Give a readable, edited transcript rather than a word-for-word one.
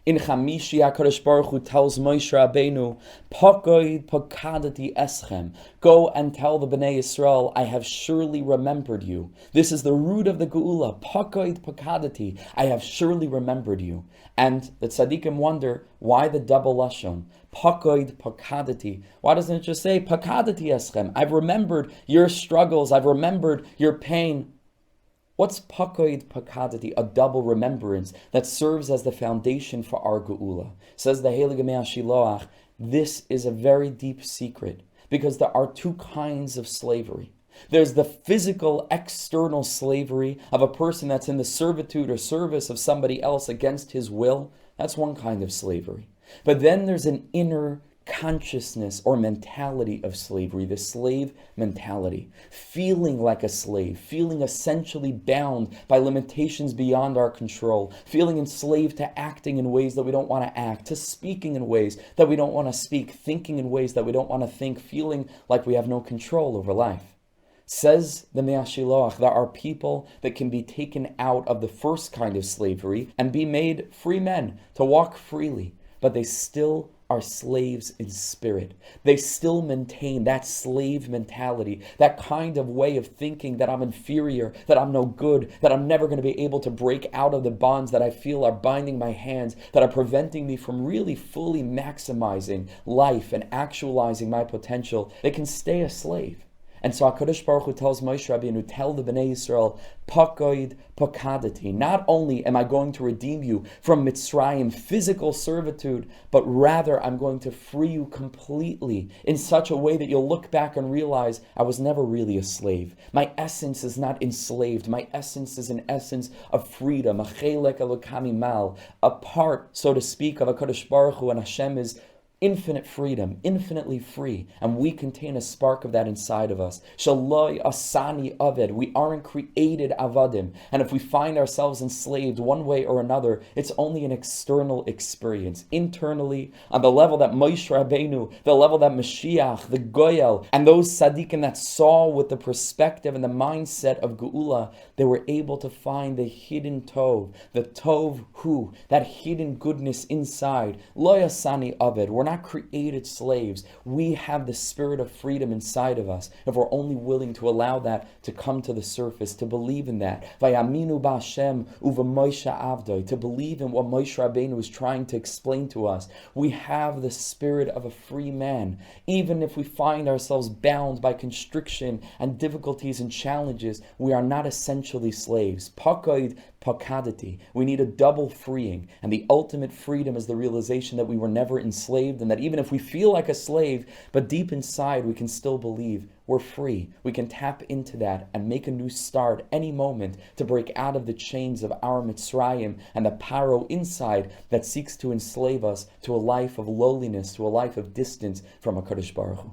In Chamishi, HaKadosh Baruch Hu tells Moshe Rabbeinu, Pakoid pakadati eschem. Go and tell the Bnei Yisrael, I have surely remembered you. This is the root of the Geula. Pakoid pakadati. I have surely remembered you. And the tzaddikim wonder, why the double lashon? Pakoid pakadati. Why doesn't it just say pakadati eschem? I've remembered your struggles. I've remembered your pain. What's pakoid pakadati? A double remembrance that serves as the foundation for our geula. Says the Heilige Shiloach, this is a very deep secret because there are two kinds of slavery. There's the physical, external slavery of a person that's in the servitude or service of somebody else against his will. That's one kind of slavery. But then there's an inner consciousness or mentality of slavery, the slave mentality, feeling like a slave, feeling essentially bound by limitations beyond our control, feeling enslaved to acting in ways that we don't want to act, to speaking in ways that we don't want to speak, thinking in ways that we don't want to think, feeling like we have no control over life. Says the Mea Shiloach, there are people that can be taken out of the first kind of slavery and be made free men to walk freely, but they still are slaves in spirit. They still maintain that slave mentality, that kind of way of thinking that I'm inferior, that I'm no good, that I'm never going to be able to break out of the bonds that I feel are binding my hands, that are preventing me from really fully maximizing life and actualizing my potential. They can stay a slave. And so HaKadosh Baruch Hu tells Moshe Rabbeinu, tell the Bnei Yisrael, Pakoid pakadati. Not only am I going to redeem you from Mitzrayim, physical servitude, but rather I'm going to free you completely in such a way that you'll look back and realize I was never really a slave. My essence is not enslaved. My essence is an essence of freedom, a chelek elokami mal, a part, so to speak, of HaKadosh Baruch Hu, and Hashem is infinite freedom, infinitely free, and we contain a spark of that inside of us. Shaloi asani aved. We aren't created avadim, and if we find ourselves enslaved one way or another, it's only an external experience. Internally, on the level that Moshe Rabbeinu, the level that Mashiach, the Goyel, and those tzaddikim that saw with the perspective and the mindset of Geula, they were able to find the hidden tov, the tov hu, that hidden goodness inside. Lo asani aved. We're not created slaves. We have the spirit of freedom inside of us if we're only willing to allow that to come to the surface, to believe in that. Vayaminu b'Hashem uva Moshe avdoi, to believe in what Moshe Rabbeinu was trying to explain to us. We have the spirit of a free man. Even if we find ourselves bound by constriction and difficulties and challenges, we are not essentially slaves. Pakoid pakadati. We need a double freeing, and the ultimate freedom is the realization that we were never enslaved, and that even if we feel like a slave, but deep inside we can still believe we're free. We can tap into that and make a new start any moment to break out of the chains of our Mitzrayim and the paro inside that seeks to enslave us to a life of lowliness, to a life of distance from HaKadosh Baruch Hu.